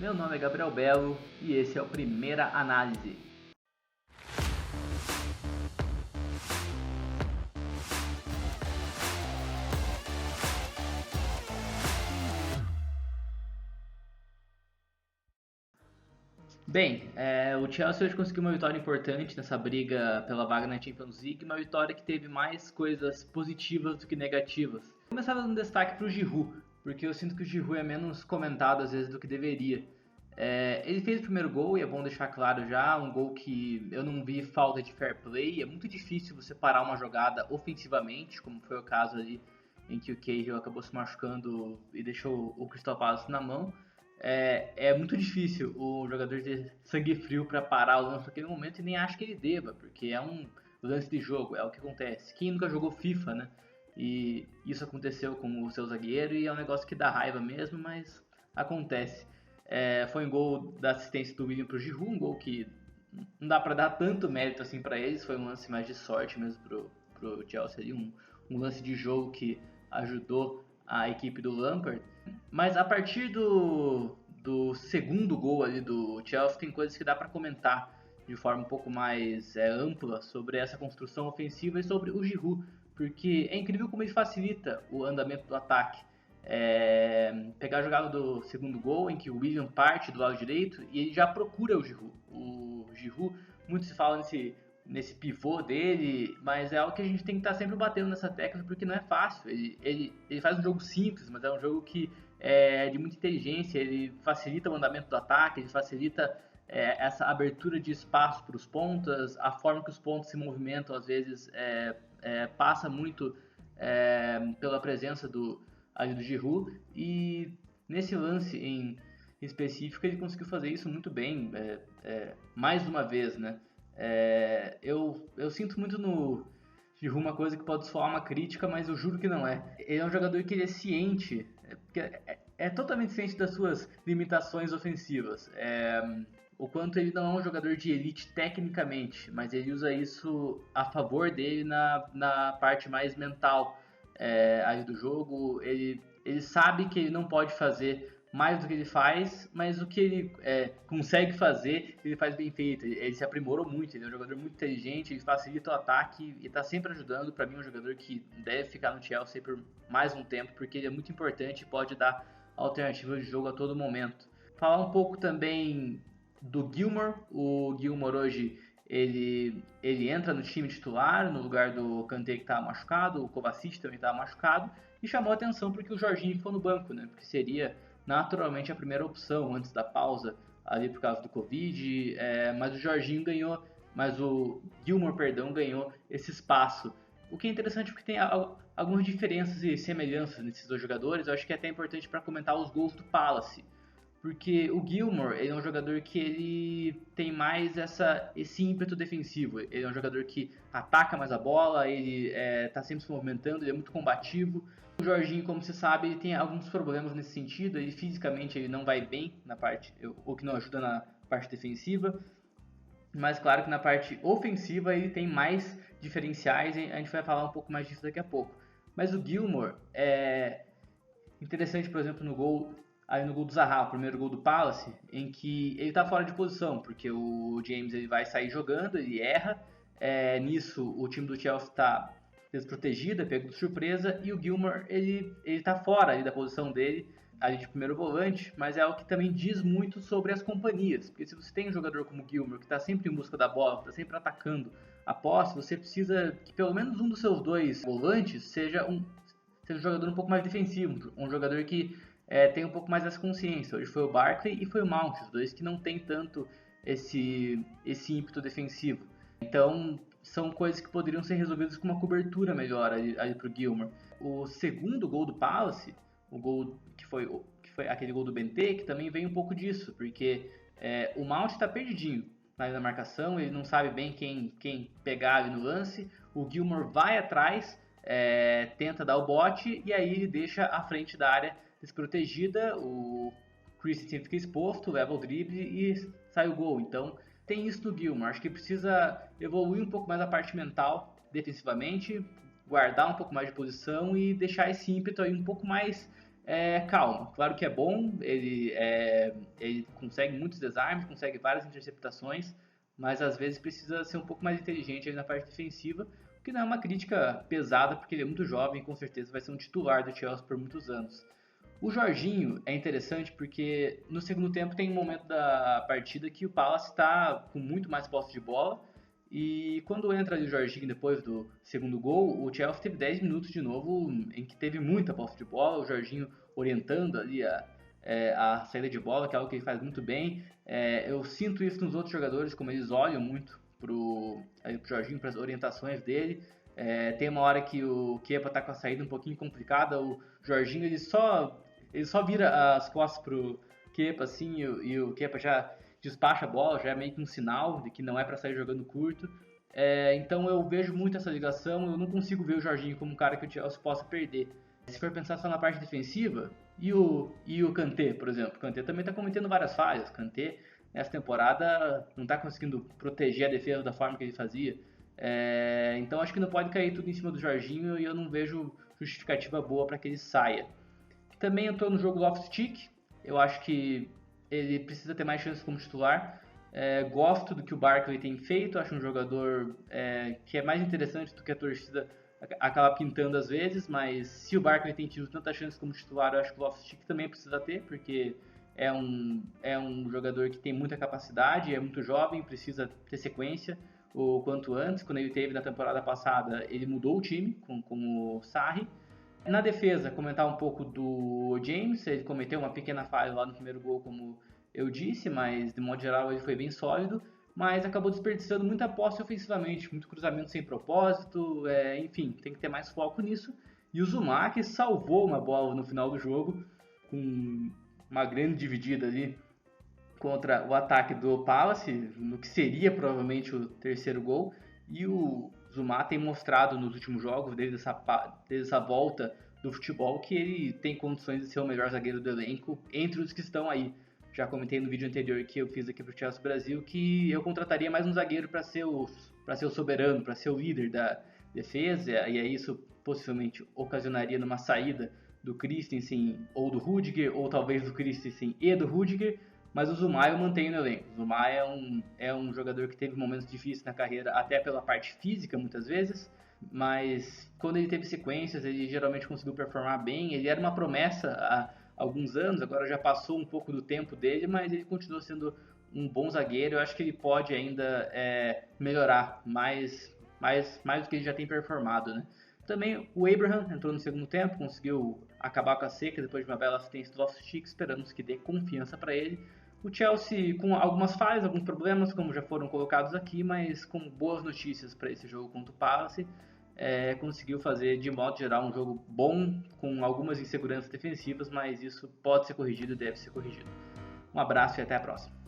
Meu nome é Gabriel Belo e esse é o Primeira Análise. Bem, o Chelsea hoje conseguiu uma vitória importante nessa briga pela vaga na Champions League, uma vitória que teve mais coisas positivas do que negativas. Vou começar dando um destaque para o Giroud, porque eu sinto que o Giroud é menos comentado às vezes do que deveria. Ele fez o primeiro gol e é bom deixar claro já, um gol que eu não vi falta de fair play. É muito difícil você parar uma jogada ofensivamente, como foi o caso ali em que o Cahill acabou se machucando e deixou o Crystal Palace na mão. É muito difícil o jogador ter sangue frio para parar o lance naquele momento e nem acho que ele deva, porque é um lance de jogo, é o que acontece. Quem nunca jogou FIFA, né? E isso aconteceu com o seu zagueiro e é um negócio que dá raiva mesmo, mas acontece. Foi um gol da assistência do William pro Giroud, um gol que não dá para dar tanto mérito assim para eles, foi um lance mais de sorte mesmo pro Chelsea ali, um lance de jogo que ajudou a equipe do Lampard. Mas a partir do segundo gol ali do Chelsea tem coisas que dá para comentar de forma um pouco mais ampla sobre essa construção ofensiva e sobre o Giroud, porque é incrível como ele facilita o andamento do ataque. Pegar a jogada do segundo gol, em que o William parte do lado direito e ele já procura o Giroud. O Giroud, muito se fala nesse pivô dele, mas é algo que a gente tem que estar sempre batendo nessa tecla, porque não é fácil. Ele faz um jogo simples, mas é um jogo que é de muita inteligência, ele facilita o andamento do ataque, ele facilita essa abertura de espaço para os pontas, a forma que os pontos se movimentam, às vezes passa muito pela presença ali do Giroud, e nesse lance em específico ele conseguiu fazer isso muito bem, mais uma vez, né? Eu sinto muito no Giroud uma coisa que pode soar uma crítica, mas eu juro que não é. Ele é um jogador que ele é ciente, totalmente ciente das suas limitações ofensivas. O quanto ele não é um jogador de elite tecnicamente, mas ele usa isso a favor dele na parte mais mental ali do jogo. Ele sabe que ele não pode fazer mais do que ele faz, mas o que ele consegue fazer, ele faz bem feito. Ele se aprimorou muito, ele é um jogador muito inteligente, ele facilita o ataque e está sempre ajudando. Para mim, é um jogador que deve ficar no Chelsea por mais um tempo, porque ele é muito importante e pode dar alternativa de jogo a todo momento. Falar um pouco também do Gilmour. O Gilmour hoje ele entra no time titular no lugar do Kanté, que estava machucado, o Kovacic também estava machucado, e chamou a atenção porque o Jorginho ficou no banco, né? Porque seria naturalmente a primeira opção antes da pausa ali por causa do Covid, mas o Jorginho ganhou, mas o Gilmour, perdão, ganhou esse espaço. O que é interessante porque tem algumas diferenças e semelhanças nesses dois jogadores. Eu acho que é até importante para comentar os gols do Palace, porque o Gilmour, ele é um jogador que ele tem mais esse ímpeto defensivo. Ele é um jogador que ataca mais a bola, ele tá sempre se movimentando, ele é muito combativo. O Jorginho, como você sabe, ele tem alguns problemas nesse sentido. Ele fisicamente ele não vai bem na parte, o que não ajuda na parte defensiva. Mas claro que na parte ofensiva ele tem mais diferenciais, e a gente vai falar um pouco mais disso daqui a pouco. Mas o Gilmour é interessante, por exemplo, no gol do Zaha, o primeiro gol do Palace, em que ele está fora de posição, porque o James ele vai sair jogando, ele erra. Nisso, o time do Chelsea está desprotegido, é pego de surpresa, e o Gilmour ele tá fora ali da posição dele, ali de primeiro volante, mas é algo que também diz muito sobre as companhias, porque se você tem um jogador como o Gilmour, que está sempre em busca da bola, está sempre atacando a posse, você precisa que pelo menos um dos seus dois volantes seja um jogador um pouco mais defensivo, um jogador que tem um pouco mais dessa consciência. Hoje foi o Barkley e foi o Mount, os dois que não tem tanto esse ímpeto defensivo. Então, são coisas que poderiam ser resolvidas com uma cobertura melhor ali pro Gilmour. O segundo gol do Palace, o gol que foi aquele gol do Benteke, que também vem um pouco disso, porque o Mount está perdidinho na marcação, ele não sabe bem quem pegar ali no lance. O Gilmour vai atrás, tenta dar o bote e aí ele deixa a frente da área desprotegida, o Christensen fica exposto, leva o drible e sai o gol. Então tem isso no Gilmour. Acho que precisa evoluir um pouco mais a parte mental defensivamente, guardar um pouco mais de posição e deixar esse ímpeto aí um pouco mais Calma, claro que é bom, ele consegue muitos desarmes, consegue várias interceptações, mas às vezes precisa ser um pouco mais inteligente aí na parte defensiva, o que não é uma crítica pesada, porque ele é muito jovem e com certeza vai ser um titular do Chelsea por muitos anos. O Jorginho é interessante porque no segundo tempo tem um momento da partida que o Palace está com muito mais posse de bola e quando entra ali o Jorginho depois do segundo gol, o Chelsea teve 10 minutos de novo em que teve muita posse de bola, o Jorginho orientando ali a saída de bola, que é algo que ele faz muito bem. Eu sinto isso nos outros jogadores, como eles olham muito pro Jorginho, para as orientações dele. Tem uma hora que o Kepa tá com a saída um pouquinho complicada, o Jorginho ele só vira as costas pro Kepa assim e o Kepa já despacha a bola, já é meio que um sinal de que não é para sair jogando curto. Então eu vejo muito essa ligação, eu não consigo ver o Jorginho como um cara que o Chelsea possa perder. Se for pensar só na parte defensiva, e o Kanté, por exemplo, o Kanté também está cometendo várias falhas. O Kanté, nessa temporada, não está conseguindo proteger a defesa da forma que ele fazia. Então acho que não pode cair tudo em cima do Jorginho e eu não vejo justificativa boa para que ele saia. Também entrou no jogo Loftus-Cheek, eu acho que ele precisa ter mais chances como titular. Gosto do que o Barkley tem feito, acho um jogador que é mais interessante do que a torcida acaba pintando às vezes, mas se o Barkley tem tido tanta chance como titular, eu acho que o Loftus-Cheek também precisa ter, porque é um jogador que tem muita capacidade, é muito jovem, precisa ter sequência o quanto antes. Quando ele teve na temporada passada, ele mudou o time com o Sarri. Na defesa, comentar um pouco do James, ele cometeu uma pequena falha lá no primeiro gol, como eu disse, mas de modo geral ele foi bem sólido, mas acabou desperdiçando muita posse ofensivamente, muito cruzamento sem propósito, enfim, tem que ter mais foco nisso. E o Zuma, que salvou uma bola no final do jogo, com uma grande dividida ali contra o ataque do Palace, no que seria provavelmente o terceiro gol, e o Zuma tem mostrado nos últimos jogos, desde essa volta do futebol, que ele tem condições de ser o melhor zagueiro do elenco entre os que estão aí. Já comentei no vídeo anterior que eu fiz aqui para o Chelsea Brasil que eu contrataria mais um zagueiro para ser o soberano, para ser o líder da defesa, e aí isso possivelmente ocasionaria numa saída do Christensen ou do Rudiger, ou talvez do Christensen e do Rudiger, mas o Zuma eu mantenho no elenco. O Zuma é um jogador que teve momentos difíceis na carreira, até pela parte física muitas vezes, mas quando ele teve sequências, ele geralmente conseguiu performar bem. Ele era uma promessa há alguns anos, agora já passou um pouco do tempo dele, mas ele continua sendo um bom zagueiro. Eu acho que ele pode ainda melhorar mais do que ele já tem performado, né? Também o Abraham entrou no segundo tempo, conseguiu acabar com a seca depois de uma bela assistência do Loftus-Cheek, esperamos que dê confiança para ele. O Chelsea com algumas falhas, alguns problemas, como já foram colocados aqui, mas com boas notícias para esse jogo contra o Palace, conseguiu fazer, de modo geral, um jogo bom, com algumas inseguranças defensivas, mas isso pode ser corrigido e deve ser corrigido. Um abraço e até a próxima.